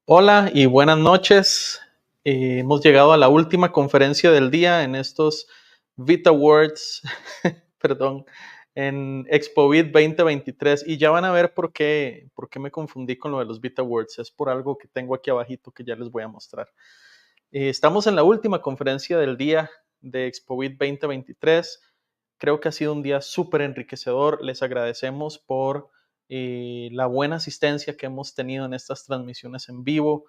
Hola y buenas noches. Hemos llegado a la última conferencia del día en estos Vita Awards, perdón, en ExpoVid 2023. Y ya van a ver por qué me confundí con lo de los Vita Awards. Es por algo que tengo aquí abajito que ya les voy a mostrar. Estamos en la última conferencia del día de ExpoVid 2023. Creo que ha sido un día súper enriquecedor. Les agradecemos por la buena asistencia que hemos tenido en estas transmisiones en vivo.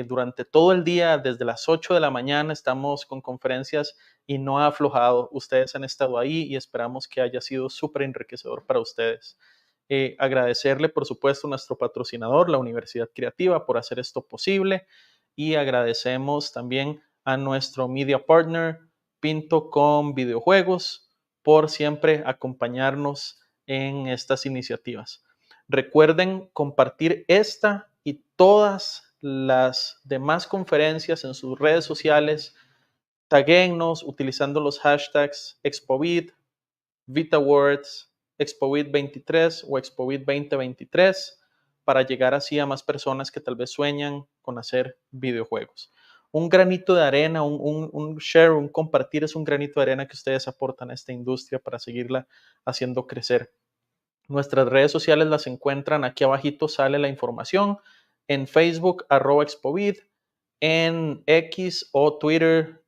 Durante todo el día, desde las 8 de la mañana, estamos con conferencias y no ha aflojado. Ustedes han estado ahí y esperamos que haya sido súper enriquecedor para ustedes. Agradecerle, por supuesto, a nuestro patrocinador, la Universidad Creativa, por hacer esto posible. Y agradecemos también a nuestro media partner, Pinto con Videojuegos, por siempre acompañarnos en estas iniciativas. Recuerden compartir esta y todas las demás conferencias en sus redes sociales. Taguéennos utilizando los hashtags ExpoVid, VitaWords, ExpoVid 23 o ExpoVid 2023 para llegar así a más personas que tal vez sueñan con hacer videojuegos. Un granito de arena, un share, un compartir es un granito de arena que ustedes aportan a esta industria para seguirla haciendo crecer. Nuestras redes sociales las encuentran aquí abajito, sale la información en Facebook @expovid, en X o Twitter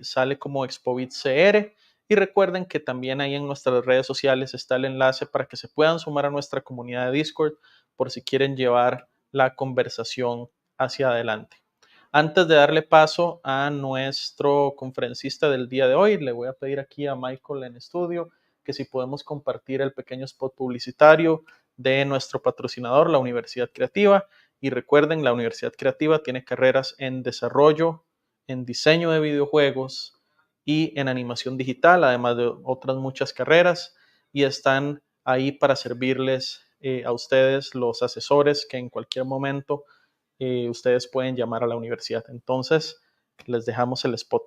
sale como expovidcr. Y recuerden que también ahí en nuestras redes sociales está el enlace para que se puedan sumar a nuestra comunidad de Discord por si quieren llevar la conversación hacia adelante. Antes de darle paso a nuestro conferencista del día de hoy, le voy a pedir aquí a Michael en estudio que si podemos compartir el pequeño spot publicitario de nuestro patrocinador, la Universidad Creativa. Y recuerden, la Universidad Creativa tiene carreras en desarrollo, en diseño de videojuegos y en animación digital, además de otras muchas carreras, y están ahí para servirles a ustedes, los asesores, que en cualquier momento ustedes pueden llamar a la universidad. Entonces, les dejamos el spot.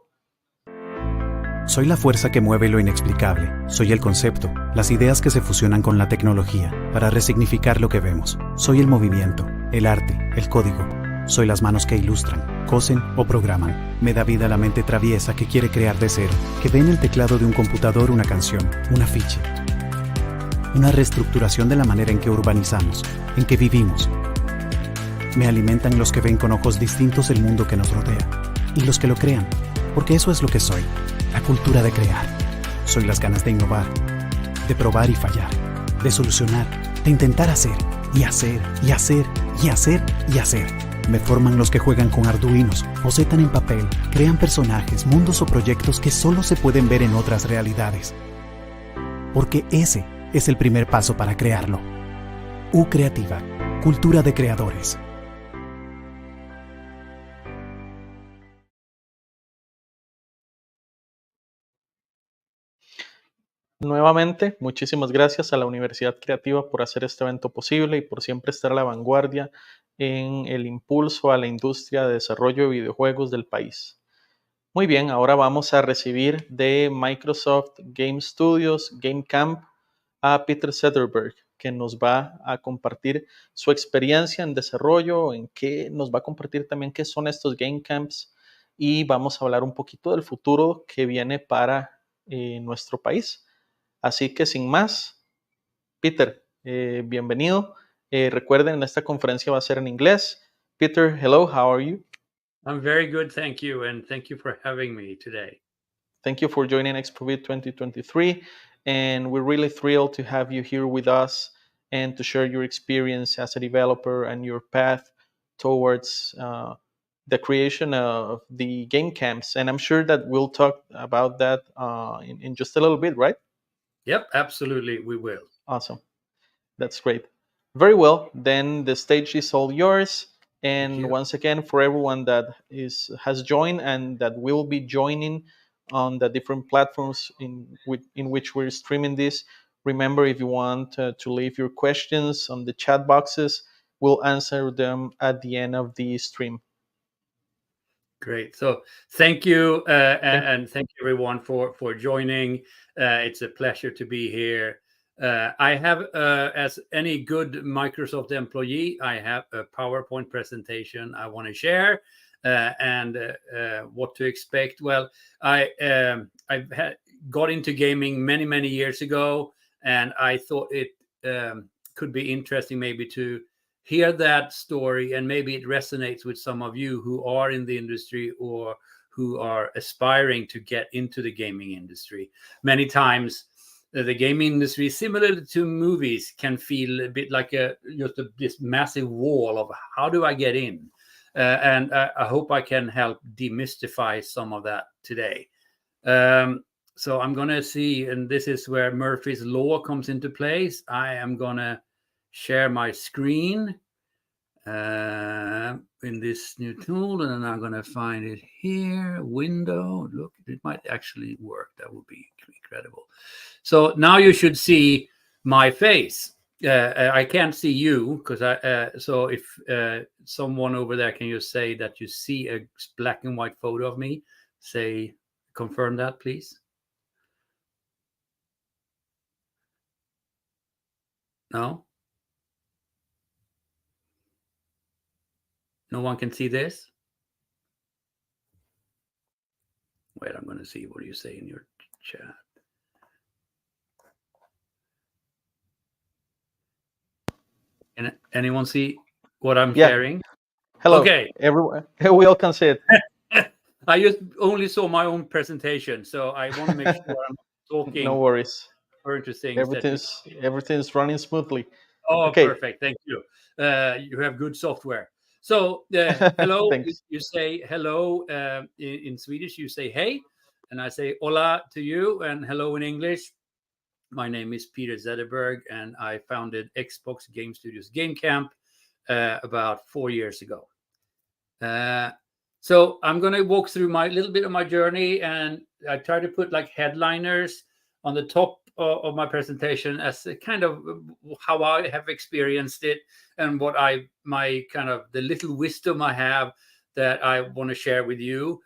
Soy la fuerza que mueve lo inexplicable. Soy el concepto, las ideas que se fusionan con la tecnología para resignificar lo que vemos. Soy el movimiento, el arte, el código. Soy las manos que ilustran, cosen o programan. Me da vida la mente traviesa que quiere crear de cero, que ve en el teclado de un computador una canción, un afiche. Una reestructuración de la manera en que urbanizamos, en que vivimos. Me alimentan los que ven con ojos distintos el mundo que nos rodea. Y los que lo crean, porque eso es lo que soy. La cultura de crear. Soy las ganas de innovar, de probar y fallar, de solucionar, de intentar hacer, y hacer, y hacer, y hacer, y hacer. Me forman los que juegan con arduinos, bocetan en papel, crean personajes, mundos o proyectos que solo se pueden ver en otras realidades. Porque ese es el primer paso para crearlo. U Creativa, cultura de creadores. Nuevamente, muchísimas gracias a la Universidad Creativa por hacer este evento posible y por siempre estar a la vanguardia en el impulso a la industria de desarrollo de videojuegos del país. Muy bien, ahora vamos a recibir de Microsoft Game Studios Game Camp a Peter Zetterberg, que nos va a compartir su experiencia en desarrollo, en qué nos va a compartir también qué son estos Game Camps y vamos a hablar un poquito del futuro que viene para nuestro país. Así que sin más, Peter, bienvenido. Recuerden, esta conferencia va a ser en inglés. Peter, hello, how are you? I'm very good, thank you, and thank you for having me today. Thank you for joining ExpoVid 2023, and we're really thrilled to have you here with us and to share your experience as a developer and your path towards the creation of the game camps. And I'm sure that we'll talk about that in just a little bit, right? Yep, absolutely, we will. Awesome. That's great. Very well. Then the stage is all yours. And once again, for everyone that has joined and that will be joining on the different platforms in which we're streaming this, remember if you want to leave your questions on the chat boxes, we'll answer them at the end of the stream. Great. So thank you, and thank you everyone for joining. It's a pleasure to be here. I have, as any good Microsoft employee, I have a PowerPoint presentation I want to share, and what to expect. Well, I got into gaming many years ago, and I thought it could be interesting maybe to hear that story, and maybe it resonates with some of you who are in the industry or who are aspiring to get into the gaming industry. Many times the gaming industry, similar to movies, can feel a bit like this massive wall of how do I get in? And I hope I can help demystify some of that today. So I'm going to see, and this is where Murphy's Law comes into place. I am going to share my screen in this new tool, and then I'm going to find it here, window. Look, it might actually work. That would be incredible. So now you should see my face. I can't see you because so if someone over there can you say that you see a black and white photo of me, say confirm that, please. No one can see this. Wait, I'm going to see what you say in your chat. Can anyone see what I'm sharing? Hello. Okay. Everyone, we all can see it. I just only saw my own presentation, so I want to make sure I'm talking. No worries. To things everything's running smoothly. Oh, okay. Perfect. Thank you. You have good software. So hello, you say hello in Swedish. You say hey, and I say hola to you, and hello in English. My name is Peter Zetterberg, and I founded Xbox Game Studios Game Camp about 4 years ago. So I'm going to walk through my little bit of my journey, and I try to put like headliners on the top of my presentation as a kind of how I have experienced it, and what my kind of the little wisdom I have that I want to share with you.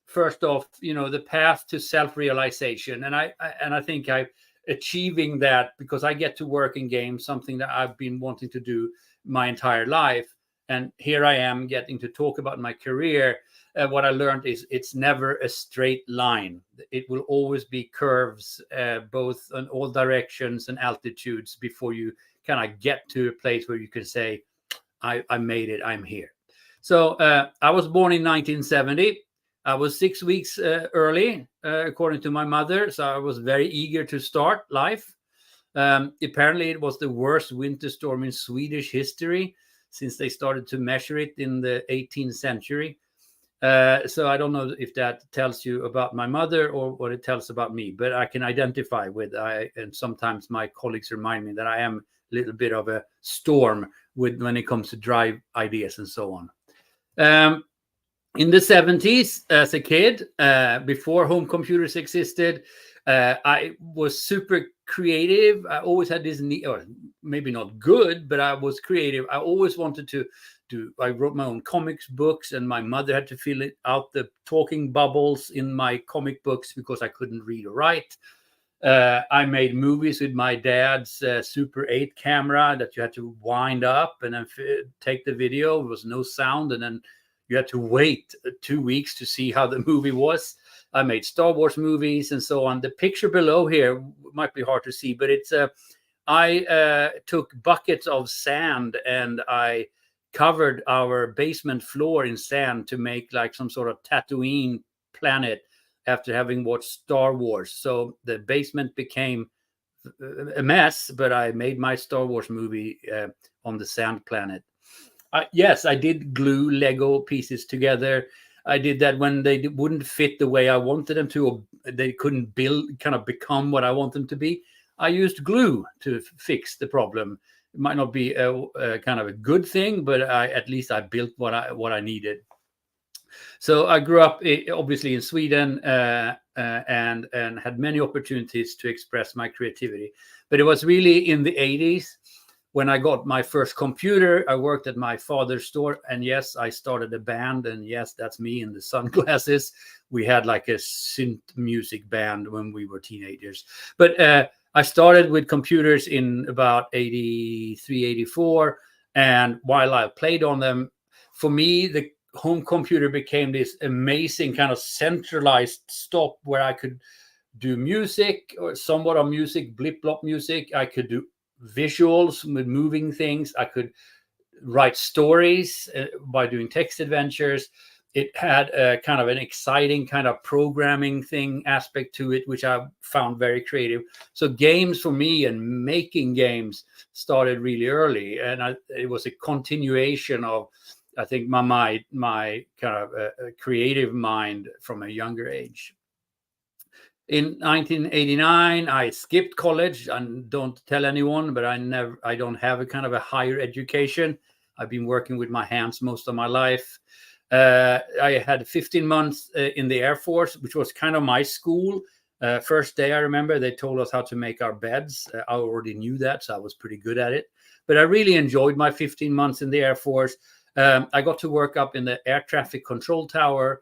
First off, the path to self-realization, and I think I'm achieving that because I get to work in games, something that I've been wanting to do my entire life. And here I am getting to talk about my career. What I learned is it's never a straight line. It will always be curves, both in all directions and altitudes, before you kind of get to a place where you can say, I made it, I'm here. So I was born in 1970. I was 6 weeks early, according to my mother. So I was very eager to start life. Apparently, it was the worst winter storm in Swedish history, since they started to measure it in the 18th century. So I don't know if that tells you about my mother or what it tells about me, but I can identify with, and sometimes my colleagues remind me that I am a little bit of a storm when it comes to drive ideas and so on. In the 70s, as a kid, before home computers existed, I was super creative. I always had this need, or maybe not good, but I was creative. I always wanted to do. I wrote my own comics books, and my mother had to fill it out the talking bubbles in my comic books because I couldn't read or write. I made movies with my dad's Super 8 camera that you had to wind up and then take the video. There was no sound, and then you had to wait 2 weeks to see how the movie was. I made Star Wars movies and so on. The picture below here might be hard to see, but it's I took buckets of sand and I covered our basement floor in sand to make like some sort of Tatooine planet after having watched Star Wars. So the basement became a mess, but I made my Star Wars movie on the sand planet. Yes, I did glue Lego pieces together. I did that when they wouldn't fit the way I wanted them to, or they couldn't kind of become what I want them to be. I used glue to fix the problem. It might not be a kind of a good thing, but at least I built what I needed. So I grew up obviously in Sweden and had many opportunities to express my creativity. But it was really in the 80s. When I got my first computer, I worked at my father's store. And yes, I started a band. And yes, that's me in the sunglasses. We had like a synth music band when we were teenagers. But I started with computers in about 83, 84. And while I played on them, for me, the home computer became this amazing kind of centralized stop where I could do music or somewhat of music, blip blop music. I could do visuals with moving things. I could write stories by doing text adventures. It had a kind of an exciting kind of programming thing aspect to it, which I found very creative. So games for me and making games started really early, and it was a continuation of, I think, my kind of creative mind from a younger age. In 1989, I skipped college, and don't tell anyone, but I don't have a kind of a higher education. I've been working with my hands most of my life. I had 15 months in the Air Force, which was kind of my school. First day, I remember they told us how to make our beds. I already knew that, so I was pretty good at it. But I really enjoyed my 15 months in the Air Force. I got to work up in the air traffic control tower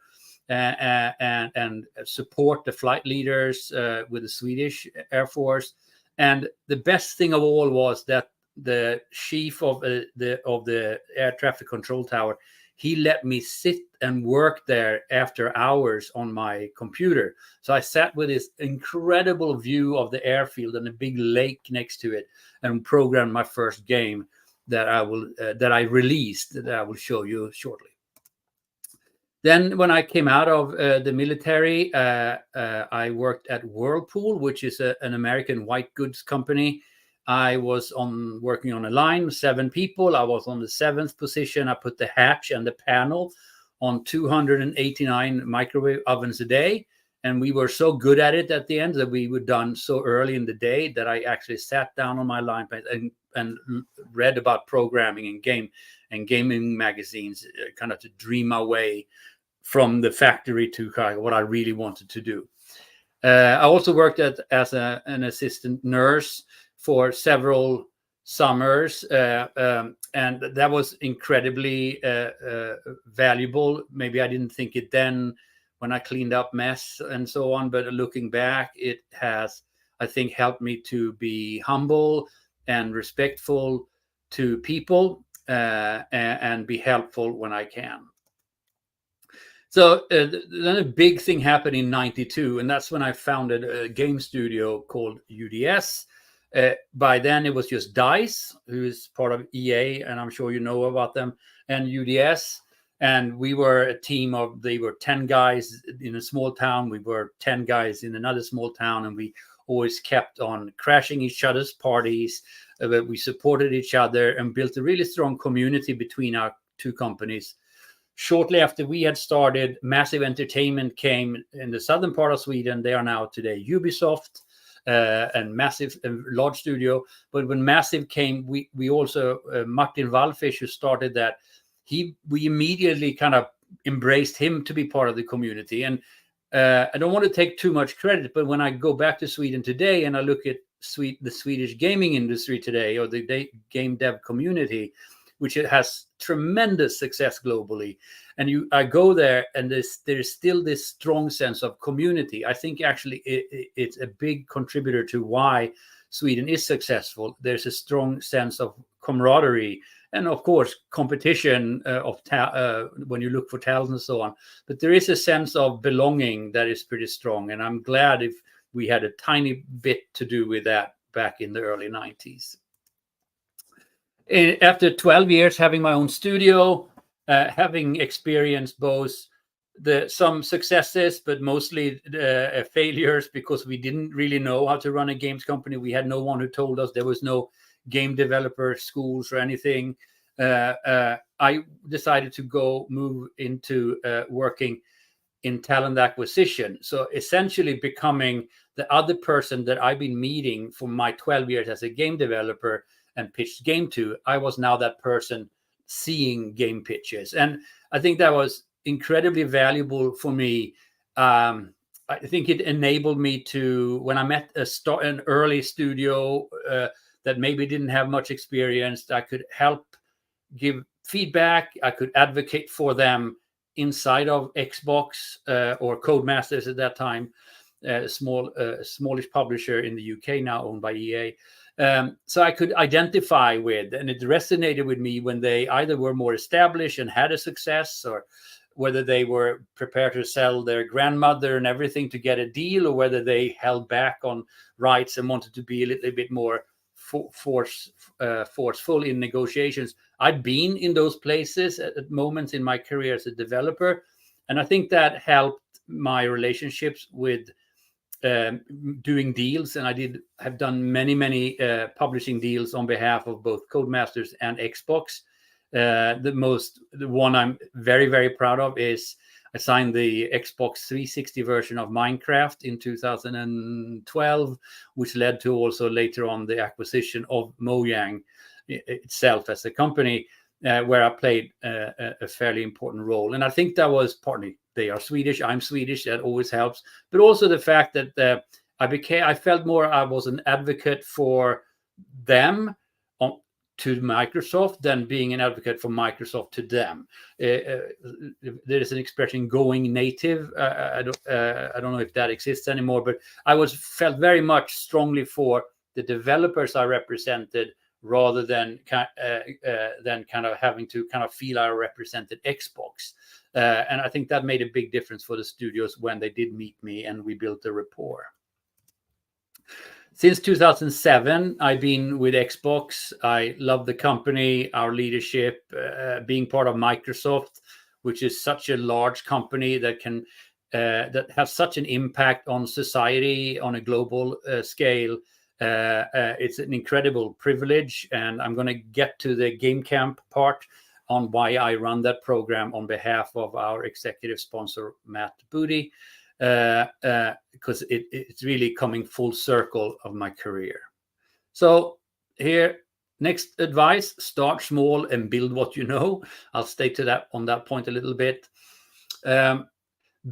and support the flight leaders with the Swedish Air Force. And the best thing of all was that the chief of the air traffic control tower, he let me sit and work there after hours on my computer. So I sat with this incredible view of the airfield and a big lake next to it and programmed my first game that I released, that I will show you shortly. Then when I came out of the military, I worked at Whirlpool, which is an American white goods company. I was working on a line, 7 people. I was on the 7th position. I put the hatch and the panel on 289 microwave ovens a day. And we were so good at it at the end that we were done so early in the day that I actually sat down on my line and read about programming and gaming magazines, kind of to dream my way from the factory to what I really wanted to do. I also worked as an assistant nurse for several summers, and that was incredibly valuable. Maybe I didn't think it then when I cleaned up mess and so on, but looking back, it has, I think, helped me to be humble and respectful to people and be helpful when I can. So then a big thing happened in 92, and that's when I founded a game studio called UDS. By then it was just DICE, who is part of EA, and I'm sure you know about them, and UDS. And we were a team of, they were 10 guys in a small town. We were 10 guys in another small town, and we always kept on crashing each other's parties. We supported each other and built a really strong community between our two companies. Shortly after we had started, Massive Entertainment came in the southern part of Sweden. They are now today Ubisoft and Massive, large studio. But when Massive came, we also, Martin Wallfisch, who started that, we immediately kind of embraced him to be part of the community. And I don't want to take too much credit, but when I go back to Sweden today and I look at the Swedish gaming industry today, or the game dev community, which it has tremendous success globally. And I go there, and there's still this strong sense of community. I think actually it's a big contributor to why Sweden is successful. There's a strong sense of camaraderie, and of course competition when you look for talent and so on. But there is a sense of belonging that is pretty strong, and I'm glad if we had a tiny bit to do with that back in the early 90s. After 12 years having my own studio, having experienced both some successes, but mostly failures, because we didn't really know how to run a games company. We had no one who told us. There was no game developer schools or anything. I decided to move into working in talent acquisition. So essentially becoming the other person that I've been meeting for my 12 years as a game developer and pitched game to. I was now that person seeing game pitches. And I think that was incredibly valuable for me. I think it enabled me to, when I met an early studio that maybe didn't have much experience, I could help give feedback. I could advocate for them inside of Xbox or Codemasters at that time. smallish publisher in the UK now owned by EA. So I could identify with, and it resonated with me when they either were more established and had a success, or whether they were prepared to sell their grandmother and everything to get a deal, or whether they held back on rights and wanted to be a little bit more forceful in negotiations. I'd been in those places at moments in my career as a developer, and I think that helped my relationships with doing deals. And I have done many publishing deals on behalf of both Codemasters and Xbox. The one I'm very proud of is I signed the Xbox 360 version of Minecraft in 2012, which led to also later on the acquisition of Mojang itself as a company, where I played a fairly important role. And I think that was partly they are Swedish, I'm Swedish, that always helps, but also the fact that I felt more I was an advocate for them to Microsoft than being an advocate for Microsoft to them. There is an expression, going native. I don't know if that exists anymore, but I felt very much strongly for the developers I represented, rather than kind of having to kind of feel I represented Xbox. And I think that made a big difference for the studios when they did meet me and we built a rapport. Since 2007, I've been with Xbox. I love the company, our leadership, being part of Microsoft, which is such a large company that that has such an impact on society on a global scale. It's an incredible privilege, and I'm going to get to the Game Camp part on why I run that program on behalf of our executive sponsor, Matt Booty, because it's really coming full circle of my career. So here, next advice, start small and build what you know. I'll stay to that on that point a little bit.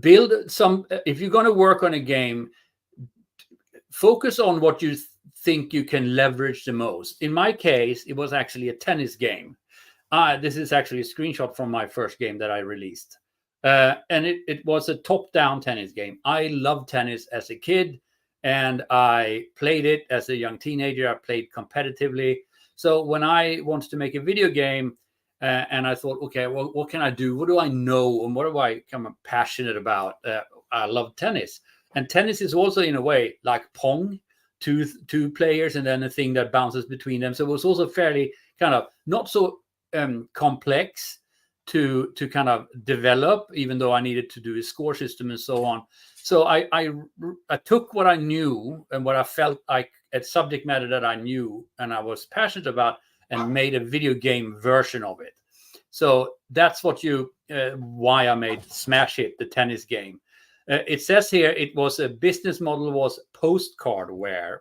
Build some, if you're going to work on a game, focus on what you think you can leverage the most. In my case, it was actually a tennis game. This is actually a screenshot from my first game that I released. And it was a top-down tennis game. I loved tennis as a kid, and I played it as a young teenager. I played competitively. So when I wanted to make a video game, and I thought, okay, well, what can I do? What do I know? And what do I become passionate about? I love tennis. And tennis is also, in a way, like Pong, two players, and then a thing that bounces between them. So it was also fairly kind of not so complex to kind of develop, even though I needed to do a score system and so on. So I took what I knew and what I felt like a subject matter that I knew and I was passionate about, and made a video game version of it. So that's why I made Smash Hit, the tennis game. It says here it was a business model was postcardware.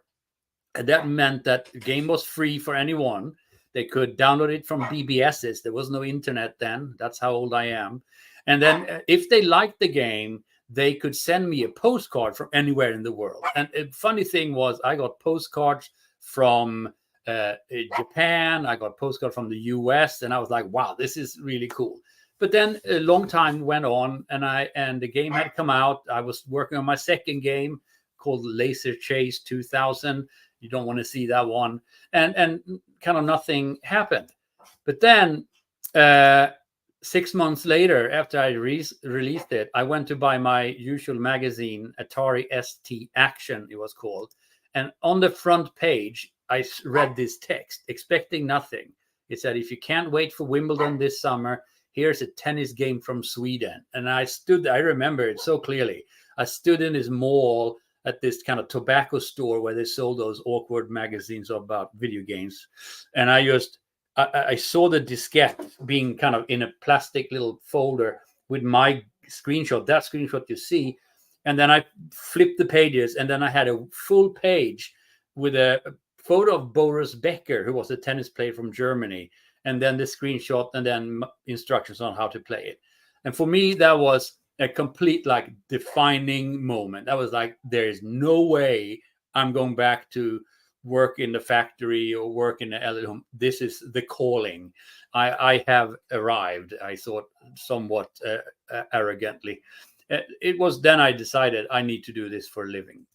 And that meant that the game was free for anyone. They could download it from BBSs. There was no internet then. That's how old I am. And then if they liked the game, they could send me a postcard from anywhere in the world. And a funny thing was I got postcards from Japan. I got postcards from the US. And I was like, wow, this is really cool. But then a long time went on, and the game had come out. I was working on my second game called Laser Chase 2000. You don't want to see that one. And kind of nothing happened. But then 6 months later, after I released it, I went to buy my usual magazine, Atari ST Action, it was called. And on the front page, I read this text, expecting nothing. It said, if you can't wait for Wimbledon this summer, here's a tennis game from Sweden. And I remember it so clearly. I stood in this mall at this kind of tobacco store where they sold those awkward magazines about video games. And I saw the diskette being kind of in a plastic little folder with my screenshot, that screenshot you see. And then I flipped the pages, and then I had a full page with a photo of Boris Becker, who was a tennis player from Germany, and then the screenshot, and then instructions on how to play it. And for me, that was a complete defining moment. I was like, there is no way I'm going back to work in the factory or work in the elderly home. This is the calling. I have arrived, I thought somewhat arrogantly. it was then I decided I need to do this for a living.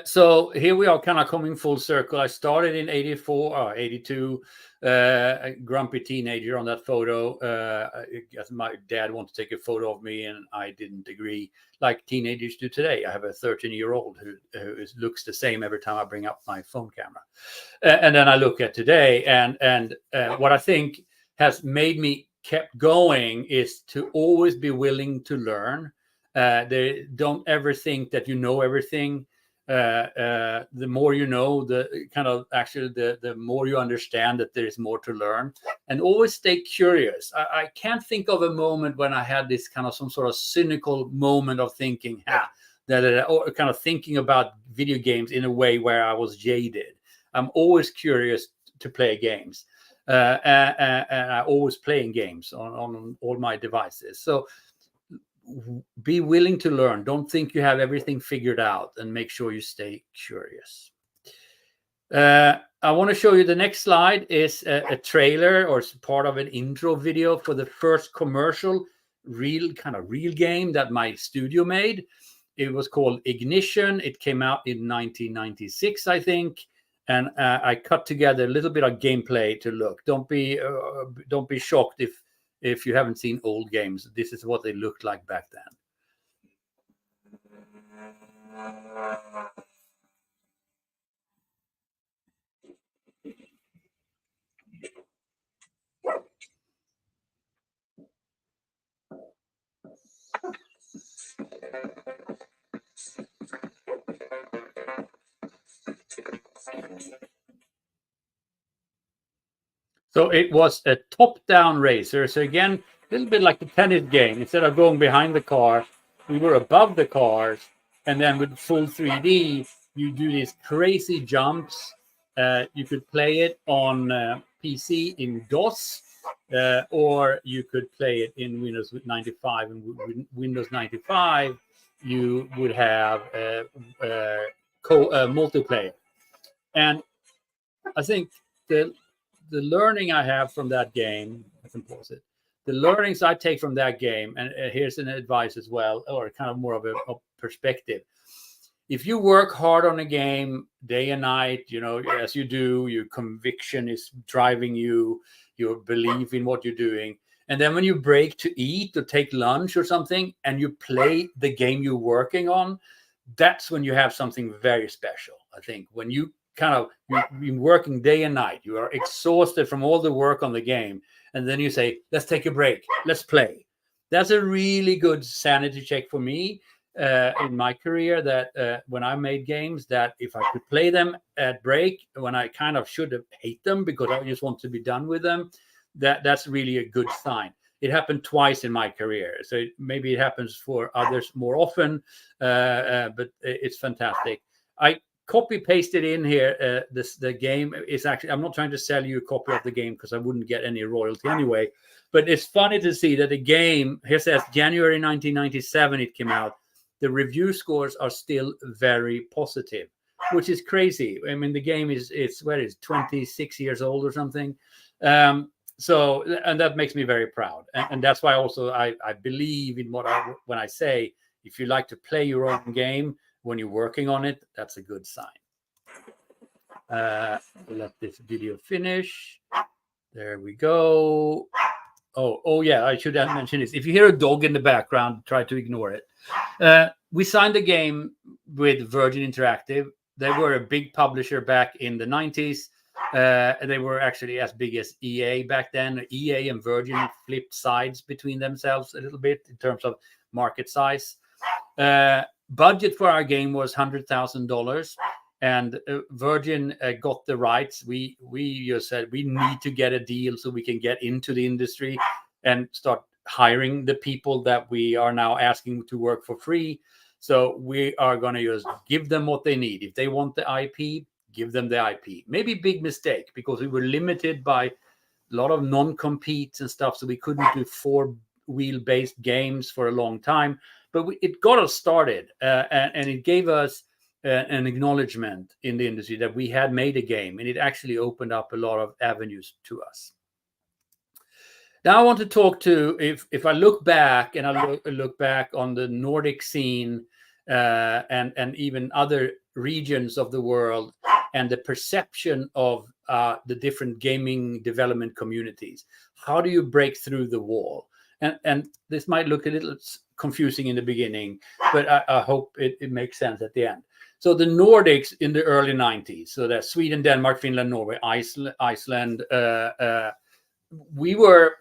So here we are, kind of coming full circle. I started in 84 or 82, a grumpy teenager on that photo. My dad wanted to take a photo of me, and I didn't agree, like teenagers do today. I have a 13-year-old who looks the same every time I bring up my phone camera. And then I look at today, and what I think has made me kept going is to always be willing to learn. They don't ever think that you know everything. The more you know, the more you understand that there is more to learn, and always stay curious. I can't think of a moment when I had this kind of some sort of cynical moment of thinking, or kind of thinking about video games in a way where I was jaded. I'm always curious to play games, and I always playing games on all my devices. So be willing to learn. Don't think you have everything figured out, and make sure you stay curious. I want to show you the next slide is a trailer, or it's part of an intro video for the first commercial real game that my studio made. It was called Ignition. It came out in 1996, I think. And I cut together a little bit of gameplay to look. Don't be shocked if you haven't seen old games. This is what they looked like back then. So it was a top-down racer. So again, a little bit like the tennis game. Instead of going behind the car, we were above the cars. And then with full 3D, you do these crazy jumps. You could play it on PC in DOS, or you could play it in Windows 95. And with Windows 95, you would have multiplayer. And I think the learning I have from that game, I can pause it. The learnings I take from that game, and here's an advice as well, or kind of more of a perspective. If you work hard on a game day and night, as you do, your conviction is driving you, you believe in what you're doing. And then when you break to eat or take lunch or something, and you play the game you're working on, that's when you have something very special. I think when you've been working day and night, you are exhausted from all the work on the game, and then you say, let's take a break, let's play. That's a really good sanity check for me in my career, that when I made games, that if I could play them at break, when I kind of should have hate them because I just want to be done with them, that's really a good sign. It happened twice in my career, so maybe it happens for others more often, but it's fantastic. I copy pasted in here. The game is actually, I'm not trying to sell you a copy of the game because I wouldn't get any royalty anyway, but it's funny to see that the game here says January 1997 it came out. The review scores are still very positive, which is crazy. I mean, the game is 26 years old or something. So, and that makes me very proud. And that's why also I believe in when I say, if you like to play your own game when you're working on it, that's a good sign. Let this video finish. There we go. Oh yeah, I should have mentioned this. If you hear a dog in the background, try to ignore it. We signed the game with Virgin Interactive. They were a big publisher back in the 90s. They were actually as big as EA back then. EA and Virgin flipped sides between themselves a little bit in terms of market size. Budget for our game was $100,000, and Virgin got the rights. We just said we need to get a deal so we can get into the industry and start hiring the people that we are now asking to work for free. So we are going to just give them what they need. If they want the IP, give them the IP. Maybe big mistake because we were limited by a lot of non-competes and stuff, so we couldn't do 4-wheel based games for a long time. But it got us started, and it gave us an acknowledgement in the industry that we had made a game, and it actually opened up a lot of avenues to us. Now I want to talk to, if I look back and I look back on the Nordic scene and even other regions of the world, and the perception of the different gaming development communities. How do you break through the wall? And this might look a little confusing in the beginning, but I hope it makes sense at the end. So the Nordics in the early 90s, so that's Sweden, Denmark, Finland, Norway, Iceland. We were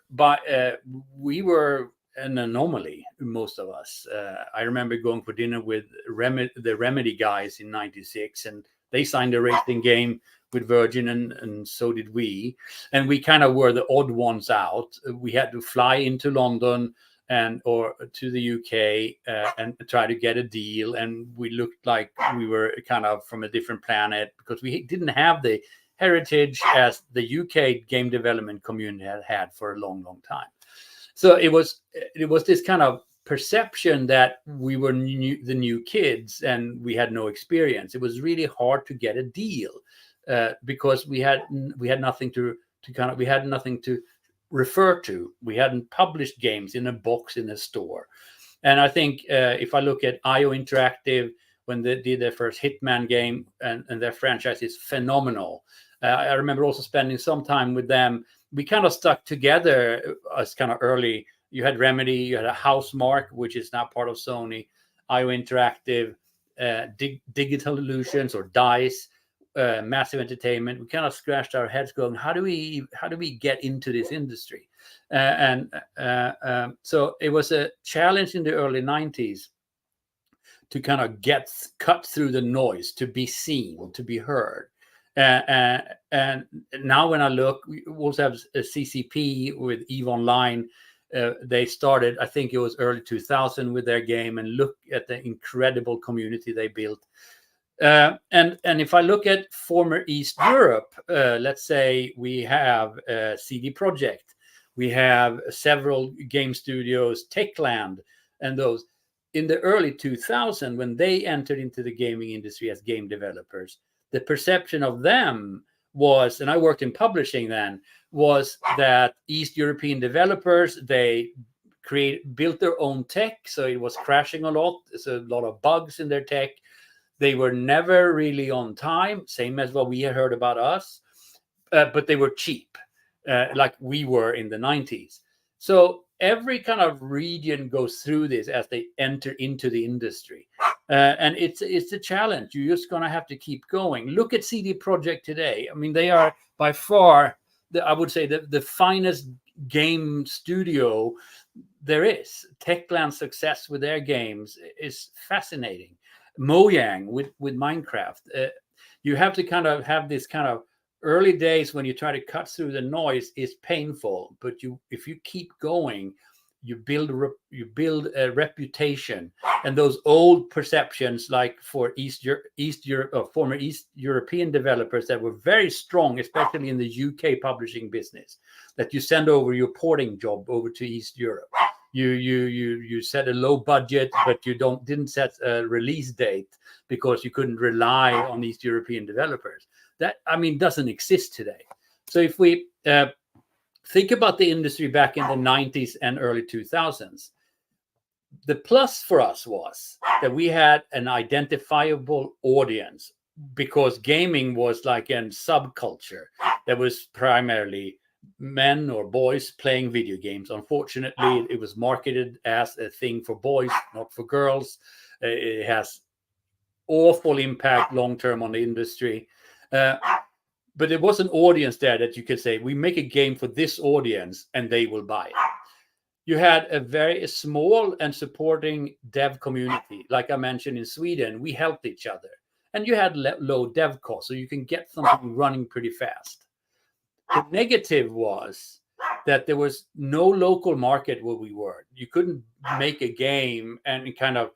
an anomaly, most of us. I remember going for dinner with the Remedy guys in '96, and they signed a racing game with Virgin, and so did we. And we kind of were the odd ones out. We had to fly into London or to the UK and try to get a deal. And we looked like we were kind of from a different planet because we didn't have the heritage as the UK game development community had for a long time. So it was this kind of perception that we were the new kids and we had no experience. It was really hard to get a deal because we had nothing to refer to. We hadn't published games in a box in a store. And I think if I look at IO Interactive, when they did their first Hitman game, and their franchise is phenomenal. I remember also spending some time with them. We kind of stuck together as kind of early. You had Remedy, you had a Housemarque, which is now part of Sony, IO Interactive, Digital Illusions or DICE, Massive Entertainment. We kind of scratched our heads going, how do we get into this industry? So it was a challenge in the early 90s to kind of cut through the noise, to be seen, to be heard. And now when I look, we also have a CCP with EVE Online. They started, I think it was early 2000 with their game, and look at the incredible community they built. And if I look at former East Europe, let's say we have CD Projekt, we have several game studios, Techland, and those. In the early 2000s, when they entered into the gaming industry as game developers, the perception of them was, and I worked in publishing then, was that East European developers, they built their own tech, so it was crashing a lot. There's a lot of bugs in their tech. They were never really on time, same as what we had heard about us, but they were cheap, like we were in the 90s. So every kind of region goes through this as they enter into the industry. And it's a challenge. You're just going to have to keep going. Look at CD Projekt today. I mean, they are by far, I would say, the finest game studio there is. Techland's success with their games is fascinating. Mojang with Minecraft. You have to kind of have this kind of early days when you try to cut through the noise is painful, but if you keep going, you build a reputation. And those old perceptions, like for former East European developers that were very strong, especially in the UK publishing business, that you send over your porting job over to East Europe. You set a low budget, but you didn't set a release date because you couldn't rely on East European developers. That, I mean, doesn't exist today. So if we think about the industry back in the 90s and early 2000s, the plus for us was that we had an identifiable audience, because gaming was like a subculture that was primarily men or boys playing video games. Unfortunately, it was marketed as a thing for boys, not for girls. It has awful impact long-term on the industry. But there was an audience there that you could say, we make a game for this audience and they will buy it. You had a very small and supporting dev community. Like I mentioned, in Sweden, we helped each other. And you had low dev costs, so you can get something running pretty fast. The negative was that there was no local market where we were. You couldn't make a game and kind of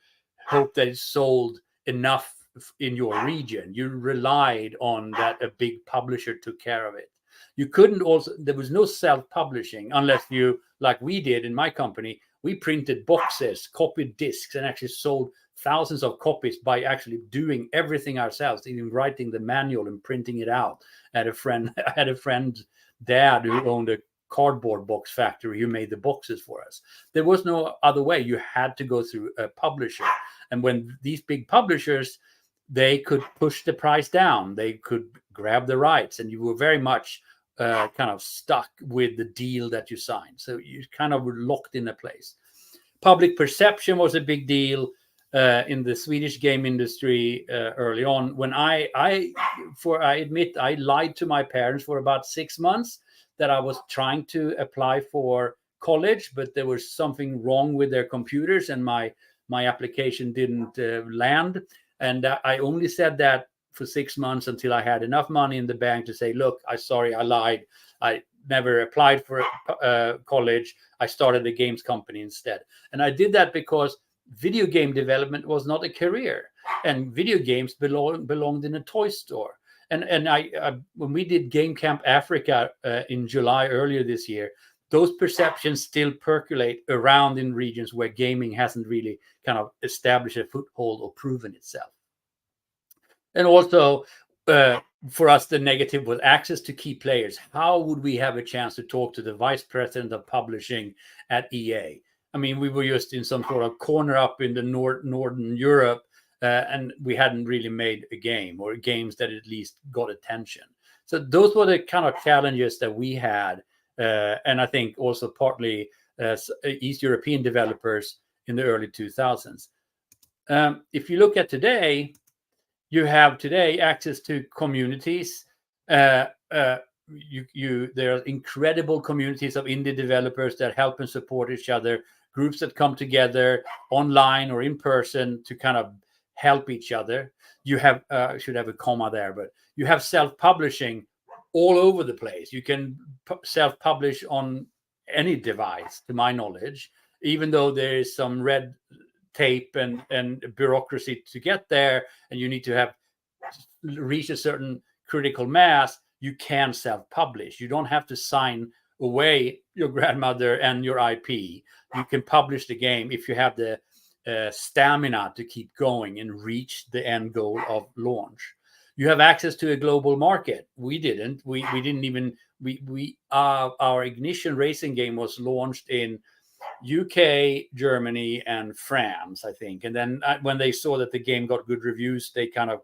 hope that it sold enough in your region. You relied on that a big publisher took care of it. There was no self-publishing unless you, like we did in my company, we printed boxes, copied discs, and actually sold thousands of copies by actually doing everything ourselves, even writing the manual and printing it out. I had a friend dad who owned a cardboard box factory who made the boxes for us. There was no other way. You had to go through a publisher. And when these big publishers, they could push the price down, they could grab the rights, and you were very much kind of stuck with the deal that you signed. So you kind of were locked in a place. Public perception was a big deal in the Swedish game industry early on. When I admit I lied to my parents for about 6 months that I was trying to apply for college, but there was something wrong with their computers and my application didn't land. And I only said that for 6 months until I had enough money in the bank to say, look, sorry, I lied. I never applied for college. I started a games company instead. And I did that because video game development was not a career, and video games belonged in a toy store. And I when we did Game Camp Africa in July earlier this year, those perceptions still percolate around in regions where gaming hasn't really kind of established a foothold or proven itself. And also, for us, the negative was access to key players. How would we have a chance to talk to the vice president of publishing at EA? I mean, we were just in some sort of corner up in the Northern Europe, and we hadn't really made a game or games that at least got attention. So those were the kind of challenges that we had. And I think also partly East European developers in the early 2000s. If you look at today, you have today access to communities. There are incredible communities of indie developers that help and support each other, groups that come together online or in person to kind of help each other. You have, should have a comma there, but you have self-publishing all over the place. You can self-publish on any device, to my knowledge, even though there is some red tape and bureaucracy to get there, and you need to have reach a certain critical mass. You can self-publish. You don't have to sign away your grandmother and your IP. You can publish the game if you have the stamina to keep going and reach the end goal of launch. You have access to a global market. We didn't. We didn't even. Our Ignition racing game was launched in UK, Germany, and France, I think. And then when they saw that the game got good reviews, they kind of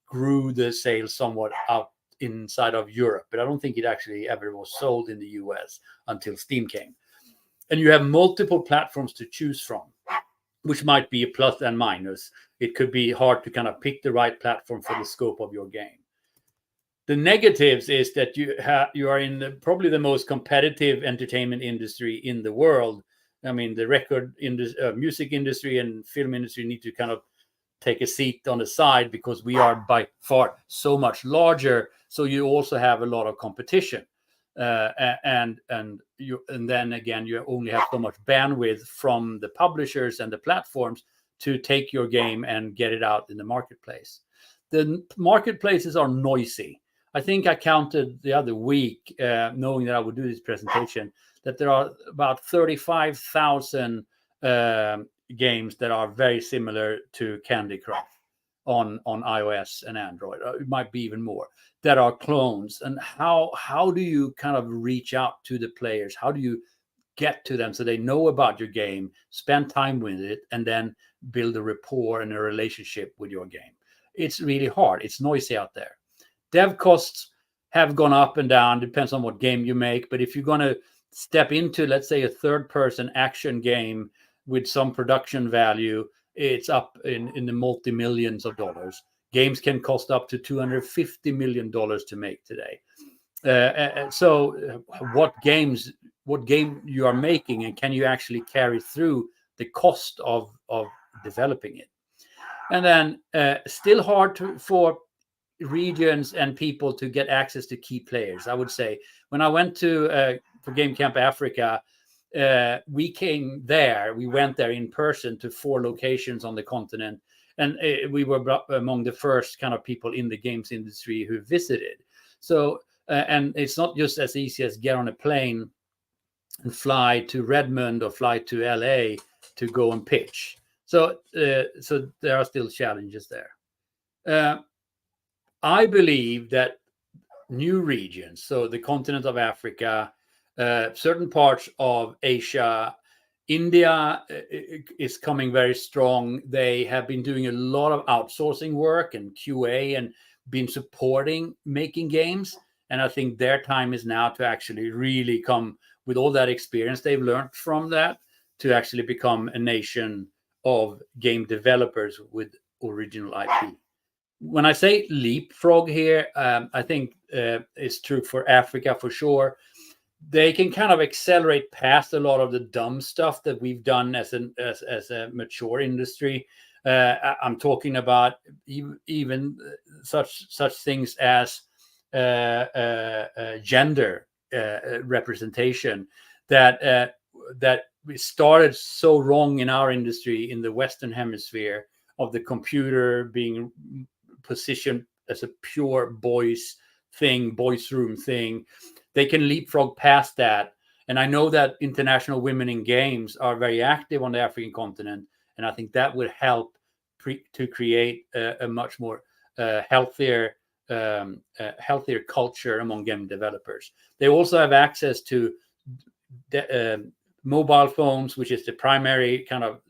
grew the sales somewhat out inside of Europe. But I don't think it actually ever was sold in the US until Steam came. And you have multiple platforms to choose from, which might be a plus and minus. It could be hard to kind of pick the right platform for the scope of your game. The negatives is that you are in probably the most competitive entertainment industry in the world. I mean, the music industry and film industry need to kind of take a seat on the side because we are by far so much larger. So you also have a lot of competition, and then again, you only have so much bandwidth from the publishers and the platforms to take your game and get it out in the marketplace. The marketplaces are noisy. I think I counted the other week, knowing that I would do this presentation, that there are about 35,000 games that are very similar to Candy Crush on iOS and Android. It might be even more, that are clones. And how do you kind of reach out to the players? How do you get to them so they know about your game, spend time with it, and then build a rapport and a relationship with your game? It's really hard. It's noisy out there. Dev costs have gone up and down, depends on what game you make. But if you're going to step into, let's say, a third-person action game with some production value, it's up in the multi-millions of dollars. Games can cost up to $250 million to make today. So what game you are making, and can you actually carry through the cost of developing it? And then still hard for regions and people to get access to key players. I would say when I went to for Game Camp Africa, we went there in person to 4 locations on the continent, and we were among the first kind of people in the games industry who visited. So and it's not just as easy as get on a plane and fly to Redmond or fly to LA to go and pitch. So there are still challenges there. I believe that new regions, so the continent of Africa, certain parts of Asia. India is coming very strong. They have been doing a lot of outsourcing work and QA and been supporting making games. And I think their time is now to actually really come with all that experience they've learned from that to actually become a nation of game developers with original IP. When I say leapfrog here, I think it's true for Africa for sure. They can kind of accelerate past a lot of the dumb stuff that we've done as a mature industry. I'm talking about even such things as gender representation that we started so wrong in our industry in the Western Hemisphere, of the computer being positioned as a pure boys room thing. They can leapfrog past that. And I know that International Women in Games are very active on the African continent. And I think that would help to create a much more healthier culture among game developers. They also have access to mobile phones, which is the primary kind of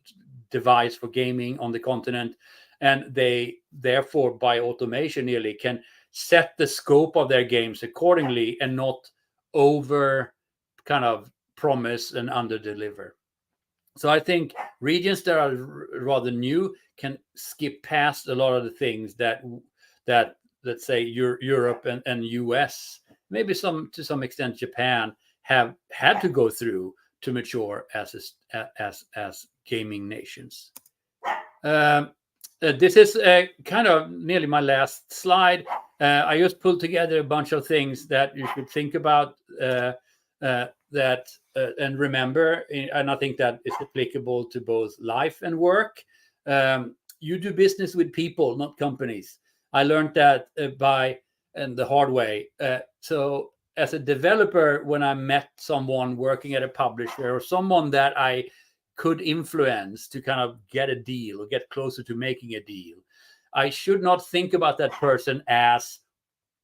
device for gaming on the continent. And they therefore, by automation, nearly can set the scope of their games accordingly and not over kind of promise and under deliver. So I think regions that are rather new can skip past a lot of the things that let's say Europe and US, maybe to some extent Japan, have had to go through to mature as gaming nations. This is kind of nearly my last slide. I just pulled together a bunch of things that you should think about and remember, and I think that is applicable to both life and work. You do business with people, not companies. I learned that and the hard way. So as a developer, when I met someone working at a publisher or someone that I could influence to kind of get a deal or get closer to making a deal, I should not think about that person as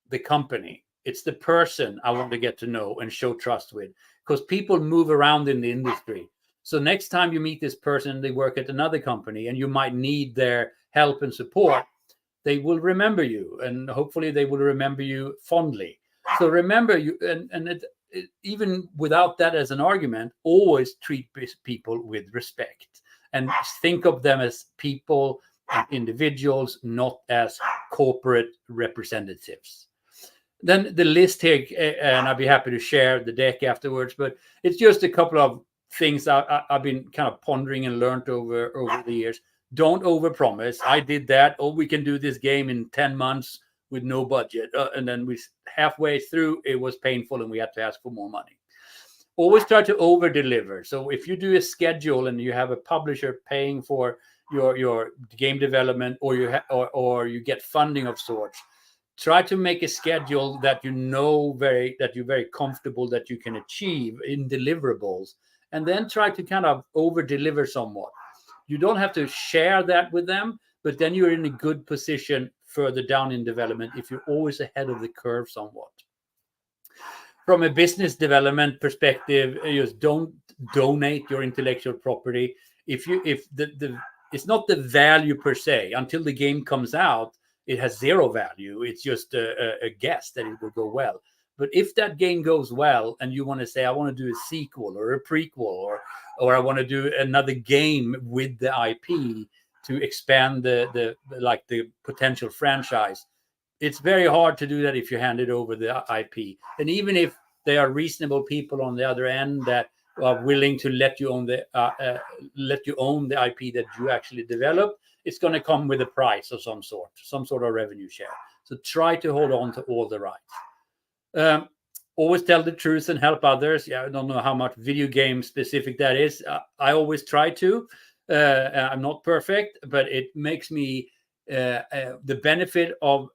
the company. It's the person I want to get to know and show trust with, because people move around in the industry. So next time you meet this person, they work at another company and you might need their help and support, they will remember you, and hopefully they will remember you fondly. So remember you, and even without that as an argument, always treat people with respect and think of them as people and individuals, not as corporate representatives. Then the list here, and I'd be happy to share the deck afterwards, but it's just a couple of things I've been kind of pondering and learned over the years. Don't overpromise. I did that. Oh, we can do this game in 10 months with no budget. And then halfway through, it was painful and we had to ask for more money. Always try to over deliver. So if you do a schedule and you have a publisher paying for your game development, or you get funding of sorts, try to make a schedule that that you're very comfortable that you can achieve in deliverables, and then try to kind of over deliver somewhat. You don't have to share that with them, but then you're in a good position further down in development if you're always ahead of the curve somewhat. From a business development perspective, just don't donate your intellectual property. It's not the value per se. Until the game comes out, it has zero value. It's just a guess that it will go well. But if that game goes well and you want to say, I want to do a sequel or a prequel, or I want to do another game with the IP to expand the potential franchise, it's very hard to do that if you hand it over the IP. And even if there are reasonable people on the other end that are willing to let you own the IP that you actually develop, it's going to come with a price of some sort of revenue share. So try to hold on to all the rights. Always tell the truth and help others. I don't know how much video game specific that is. I always try to. I'm not perfect, but it makes me the benefit of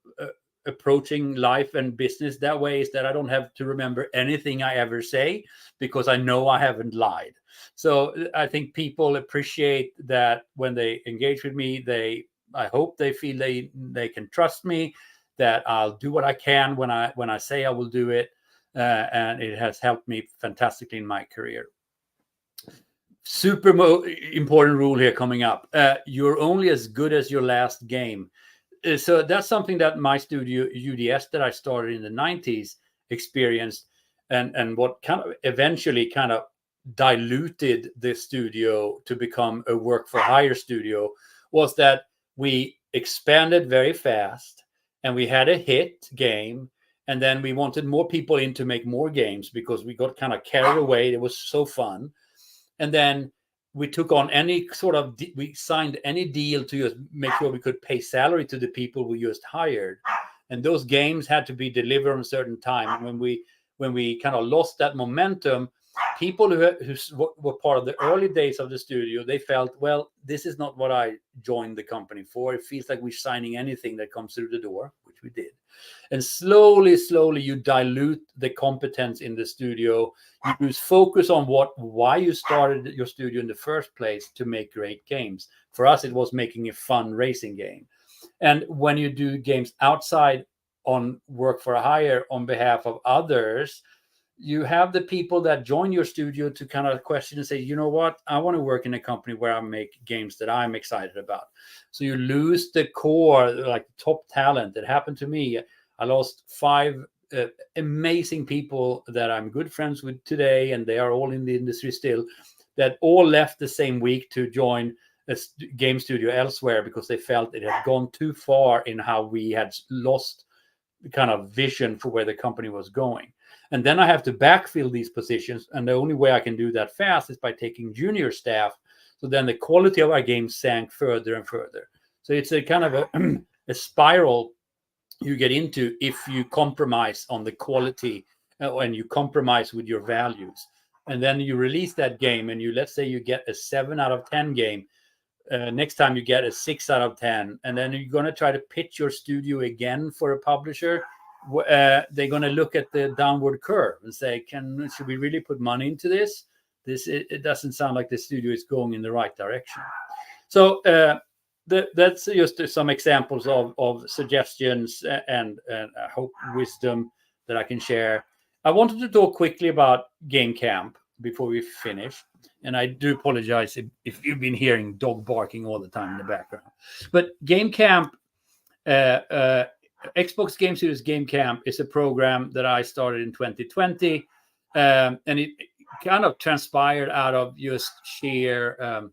approaching life and business that way is that I don't have to remember anything I ever say, because I know I haven't lied. So I think people appreciate that when they engage with me. I hope they feel they can trust me, that I'll do what I can when I say I will do it. and it has helped me fantastically in my career. Super important rule here coming up. You're only as good as your last game. So that's something that my studio UDS that I started in the 90s experienced, and what kind of eventually kind of diluted the studio to become a work for hire studio was that we expanded very fast and we had a hit game, and then we wanted more people in to make more games because we got kind of carried away. It was so fun. And then we took on any sort of, we signed any deal to just make sure we could pay salary to the people we just hired. And those games had to be delivered on a certain time. And when we kind of lost that momentum, people who were part of the early days of the studio, they felt, well, this is not what I joined the company for. It feels like we're signing anything that comes through the door, which we did. And slowly you dilute the competence in the studio. You lose focus on why you started your studio in the first place, to make great games. For us, it was making a fun racing game. And when you do games outside on work for hire on behalf of others, you have the people that join your studio to kind of question and say, you know what, I want to work in a company where I make games that I'm excited about. So you lose the core, like top talent. It happened to me. I lost 5 amazing people that I'm good friends with today, and they are all in the industry still, that all left the same week to join a game studio elsewhere because they felt it had gone too far in how we had lost the kind of vision for where the company was going. And then I have to backfill these positions. And the only way I can do that fast is by taking junior staff. So then the quality of our games sank further and further. So it's a kind of a spiral you get into if you compromise on the quality and you compromise with your values. And then you release that game and let's say you get a 7 out of 10 game. Next time you get a 6 out of 10. And then you're going to try to pitch your studio again for a publisher. They're going to look at the downward curve and say, should we really put money into this? It doesn't sound like the studio is going in the right direction. So that's just some examples of suggestions and I hope wisdom that I can share. I wanted to talk quickly about Game Camp before we finish. And I do apologize if you've been hearing dog barking all the time in the background. But Game Camp, Xbox Game Studios Game Camp is a program that I started in 2020. And it kind of transpired out of just sheer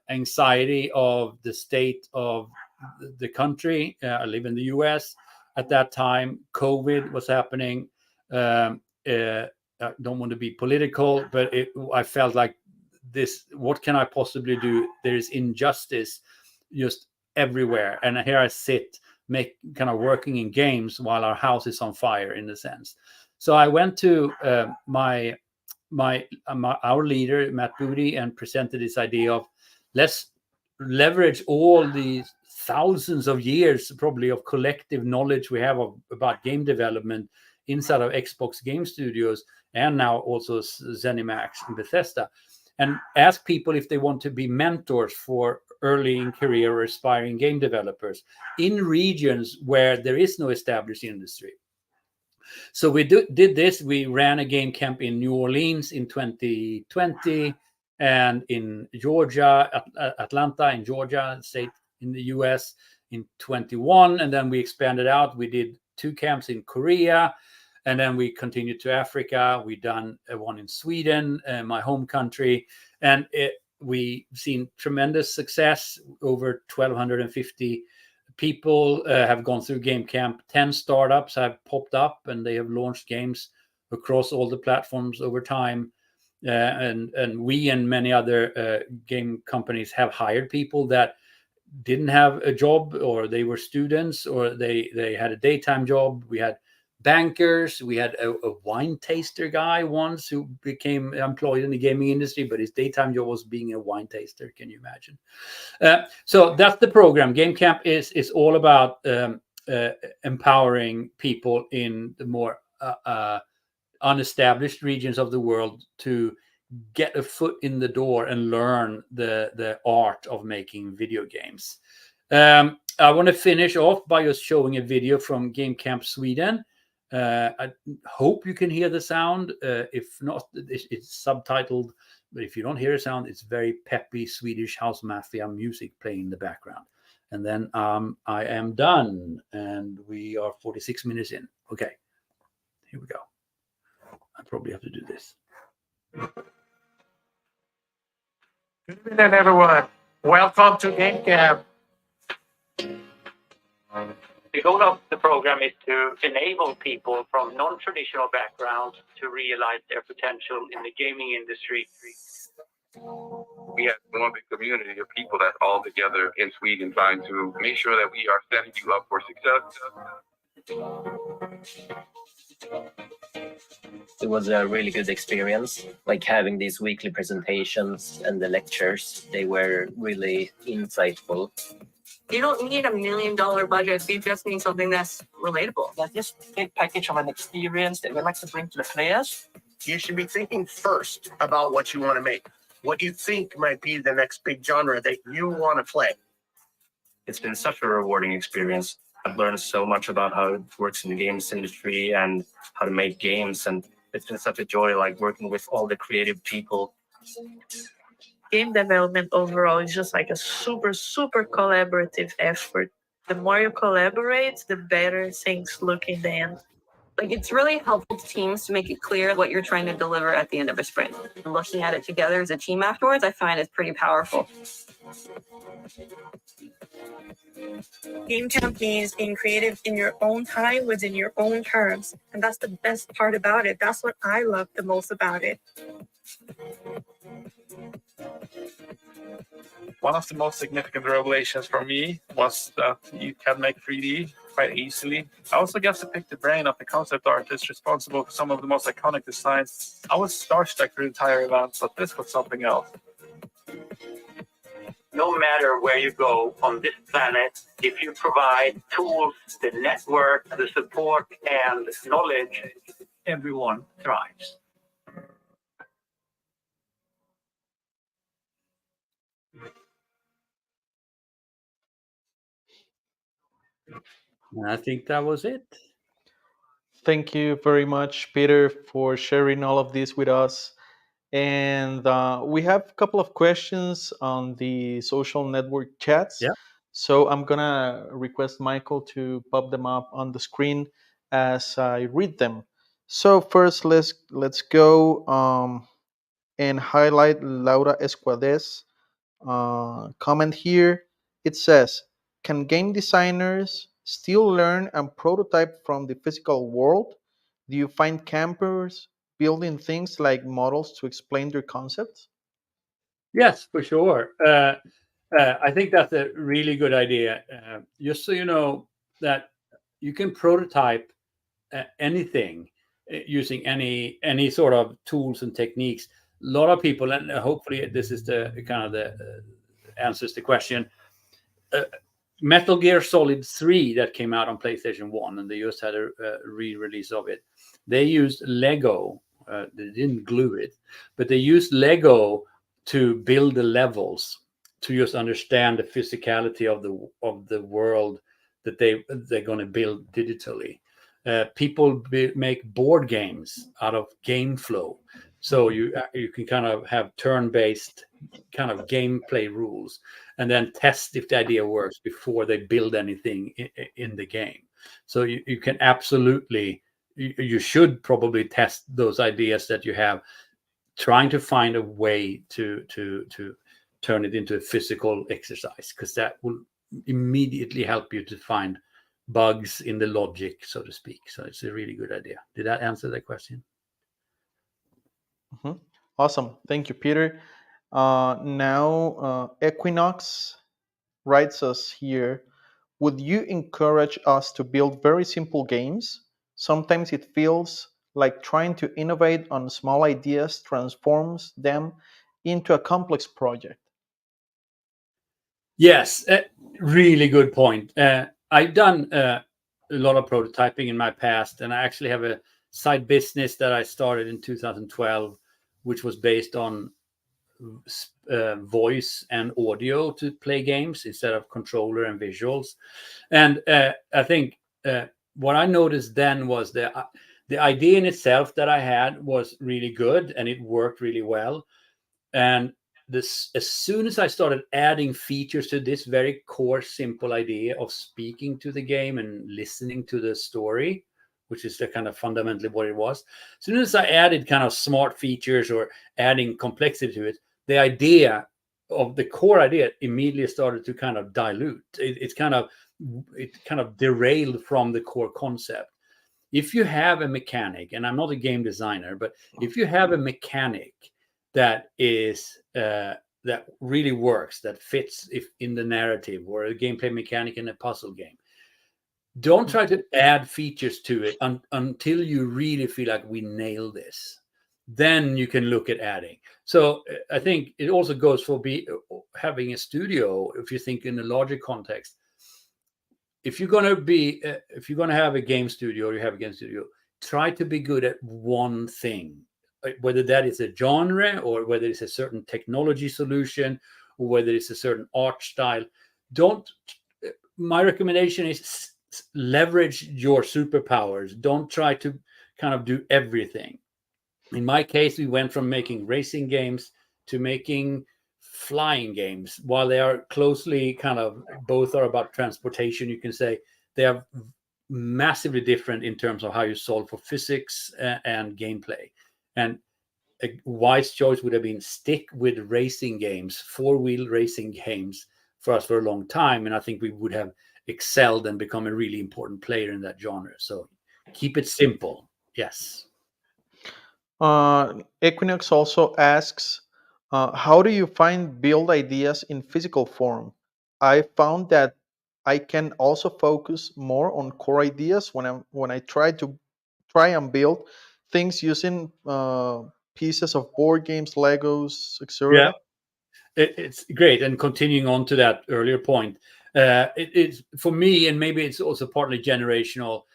anxiety of the state of the country. I live in the US at that time. COVID was happening. I don't want to be political, but I felt like this, what can I possibly do? There is injustice just everywhere. And here I sit, kind of working in games while our house is on fire, in a sense. So I went to our leader, Matt Booty, and presented this idea of let's leverage all these thousands of years probably of collective knowledge we have about game development inside of Xbox Game Studios and now also ZeniMax and Bethesda, and ask people if they want to be mentors for early in career or aspiring game developers in regions where there is no established industry. So we did this. We ran a game camp in New Orleans in 2020 and in Georgia, Atlanta in Georgia, state in the US in 21. And then we expanded out. We did 2 camps in Korea. And then we continued to Africa. We done one in Sweden, my home country. And we've seen tremendous success. Over 1,250 people have gone through Game Camp. 10 startups have popped up and they have launched games across all the platforms over time. And we and many other game companies have hired people that didn't have a job, or they were students, or they had a daytime job. We had bankers. We had a wine taster guy once who became employed in the gaming industry, but his daytime job was being a wine taster. Can you imagine? So that's the program. Game Camp is all about empowering people in the more unestablished regions of the world to get a foot in the door and learn the art of making video games. I want to finish off by just showing a video from Game Camp Sweden. I hope you can hear the sound. If not, it's subtitled. But if you don't hear a sound, it's very peppy Swedish house mafia music playing in the background. And then I am done, and we are 46 minutes in. Okay, here we go. I probably have to do this. Good evening, everyone. Welcome to Game Camp. The goal of the program is to enable people from non-traditional backgrounds to realize their potential in the gaming industry. We have one big community of people that's all together in Sweden trying to make sure that we are setting you up for success. It was a really good experience, like having these weekly presentations and the lectures. They were really insightful. You don't need $1 million budget. You just need something that's relatable. That's just a big package of an experience that we like to bring to the players. You should be thinking first about what you want to make, what you think might be the next big genre that you want to play. It's been such a rewarding experience. I've learned so much about how it works in the games industry and how to make games, and it's been such a joy, like working with all the creative people. Game development overall is just like a super, super collaborative effort. The more you collaborate, the better things look in the end. Like, it's really helpful to teams to make it clear what you're trying to deliver at the end of a sprint. And looking at it together as a team afterwards, I find is pretty powerful. Game camp means being creative in your own time within your own terms. And that's the best part about it. That's what I love the most about it. One of the most significant revelations for me was that you can make 3D quite easily. I also got to pick the brain of the concept artist responsible for some of the most iconic designs. I was starstruck through the entire event, but this was something else. No matter where you go on this planet, if you provide tools, the network, the support, and knowledge, everyone thrives. I think that was it. Thank you very much, Peter, for sharing all of this with us. And we have a couple of questions on the social network chats. Yeah. So I'm going to request Michael to pop them up on the screen as I read them. So first, let's go and highlight Laura Esquades comment here. It says, can game designers still learn and prototype from the physical world? Do you find campers building things like models to explain their concepts? Yes, for sure. I think that's a really good idea. Just so you know that you can prototype anything using any sort of tools and techniques. A lot of people, and hopefully this is the kind of the answers the question. Metal Gear Solid 3 that came out on PlayStation 1, and they just had a re-release of it. They used Lego. They didn't glue it, but they used Lego to build the levels, to just understand the physicality of the world that they're going to build digitally. People make board games out of game flow, so you can kind of have turn-based kind of gameplay rules, and then test if the idea works before they build anything in the game. So you can absolutely, you should probably test those ideas that you have, trying to find a way to turn it into a physical exercise, because that will immediately help you to find bugs in the logic, so to speak. So it's a really good idea. Did that answer the question? Mm-hmm. Awesome. Thank you, Peter. Now, Equinox writes us here, would you encourage us to build very simple games? Sometimes it feels like trying to innovate on small ideas transforms them into a complex project. Yes, really good point. I've done a lot of prototyping in my past, and I actually have a side business that I started in 2012, which was based on voice and audio to play games instead of controller and visuals. And I think what I noticed then was the idea in itself that I had was really good and it worked really well. And this, as soon as I started adding features to this very core, simple idea of speaking to the game and listening to the story, which is the kind of fundamentally what it was. As soon as I added kind of smart features or adding complexity to it, the idea of the core idea immediately started to kind of dilute. It kind of derailed from the core concept. If you have a mechanic, and I'm not a game designer, but if you have a mechanic that is that really works, that fits if in the narrative, or a gameplay mechanic in a puzzle game, don't try to add features to it until you really feel like we nail this. Then you can look at adding. So I think it also goes for having a studio. If you think in a larger context, if you're gonna have a game studio, or you have a game studio, try to be good at one thing, whether that is a genre, or whether it's a certain technology solution, or whether it's a certain art style. My recommendation is leverage your superpowers. Don't try to kind of do everything. In my case, we went from making racing games to making flying games. While they are closely kind of, both are about transportation, you can say they are massively different in terms of how you solve for physics and gameplay. And a wise choice would have been stick with racing games, four-wheel racing games for us for a long time. And I think we would have excelled and become a really important player in that genre. So keep it simple. Yes. Equinox also asks, how do you find build ideas in physical form? I found that I can also focus more on core ideas when I try and build things using pieces of board games, Legos, Yeah, etc. it's great. And continuing on to that earlier point, it's for me, and maybe it's also partly generational.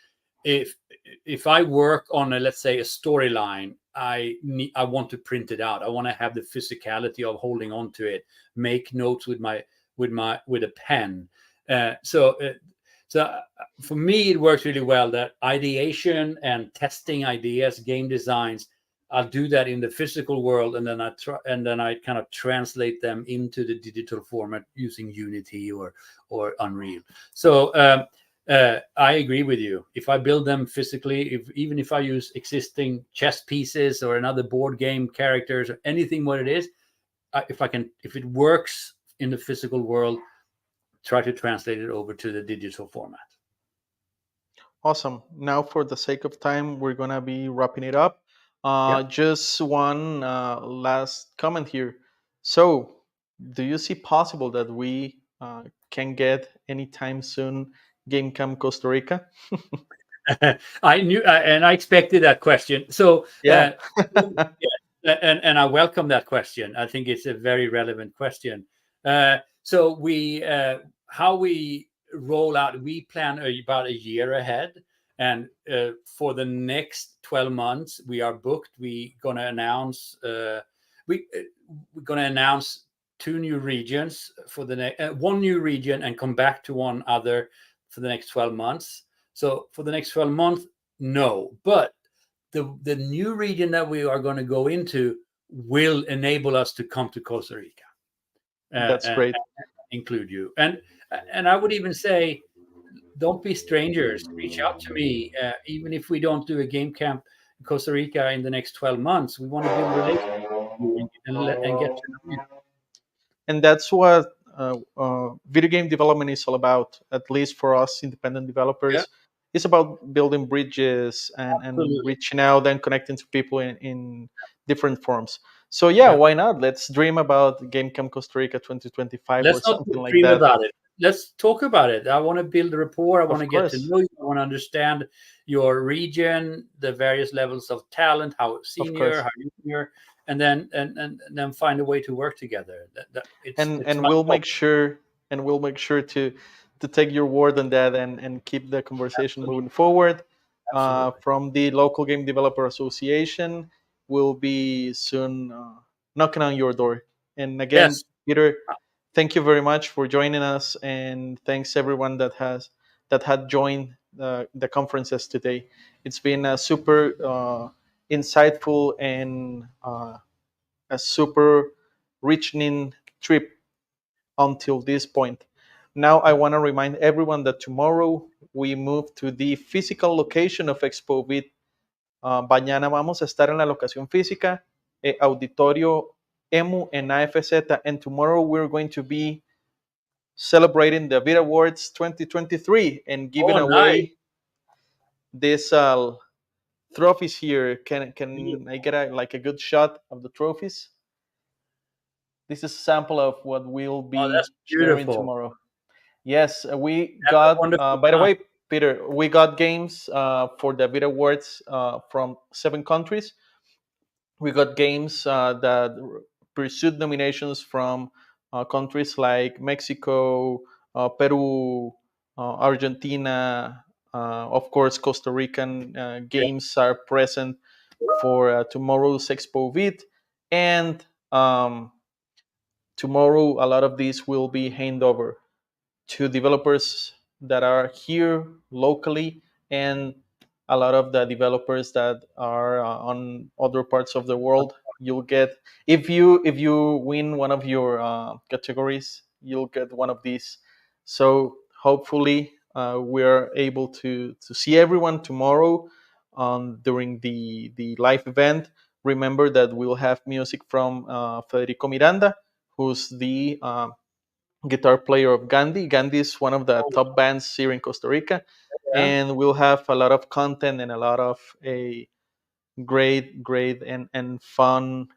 If I work on let's say a storyline, I want to print it out. I want to have the physicality of holding on to it, make notes with a pen. So for me, it works really well that ideation and testing ideas, game designs, I'll do that in the physical world, and then I kind of translate them into the digital format using Unity or Unreal. So I agree with you. If I build them physically, even if I use existing chess pieces or another board game characters or anything, what it is, if it works in the physical world, try to translate it over to the digital format. Awesome. Now, for the sake of time, we're gonna be wrapping it up. Yep. Just one last comment here. So, do you see possible that we can get anytime soon GameCam Costa Rica? I knew, and I expected that question. So Yeah. and I welcome that question. I think it's a very relevant question. So how we roll out, we plan about a year ahead, and for the next 12 months, we are booked. We're gonna announce two new regions for the next one new region, and come back to one other for the next 12 months. So for the next 12 months, no. But the new region that we are going to go into will enable us to come to Costa Rica. That's great. And include you. And I would even say, don't be strangers. Reach out to me. Even if we don't do a game camp in Costa Rica in the next 12 months, we want to build relationships and get to know you. And that's what video game development is all about, at least for us independent developers. Yeah. It's about building bridges and reaching out and connecting to people in different forms. So yeah, why not? Let's dream about GameCam Costa Rica 2025 Let's or not something like dream that. about it. Let's talk about it. I want to build a rapport. I want to get to know you. I want to understand your region, the various levels of talent, how senior, how junior, and then find a way to work together. We'll make sure to take your word on that and keep the conversation moving forward. From the local game developer association, we'll be soon knocking on your door. And again, Yes. Peter, thank you very much for joining us, and thanks everyone that had joined the conferences today. It's been a super insightful and a super reaching trip until this point. Now I want to remind everyone that tomorrow we move to the physical location of Expo Vid. Mañana vamos a estar en la locación física, Auditorio EMU en AFZ, and tomorrow we're going to be celebrating the Vid Awards 2023 and giving away these trophies here. Can I get a good shot of the trophies? This is a sample of what we'll be sharing tomorrow. Yes, we got, by the way, Peter, we got games for the Vid Awards from 7 countries. We got games that pursued nominations from countries like Mexico, Peru, Argentina, of course, Costa Rican games are present for tomorrow's Expo Vid. And tomorrow, a lot of these will be handed over to developers that are here locally and a lot of the developers that are on other parts of the world. You'll get, if you win one of your categories, you'll get one of these. So hopefully we're able to see everyone tomorrow during the live event. Remember that we'll have music from Federico Miranda, who's the guitar player of Gandhi. Gandhi is one of the top bands here in Costa Rica, and we'll have a lot of content and a lot of a great and fun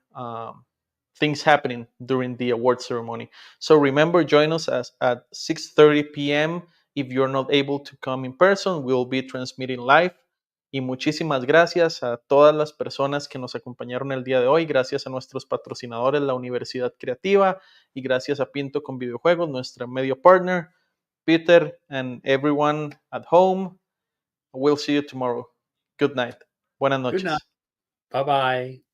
things happening during the award ceremony. So remember, join us at 6:30 p.m. If you're not able to come in person, we'll be transmitting live. Y muchísimas gracias a todas las personas que nos acompañaron el día de hoy. Gracias a nuestros patrocinadores, la Universidad Creativa, y gracias a Pinto con Videojuegos, nuestra medio partner, Peter, and everyone at home. We'll see you tomorrow. Good night. Buenas noches. Good night. Bye-bye.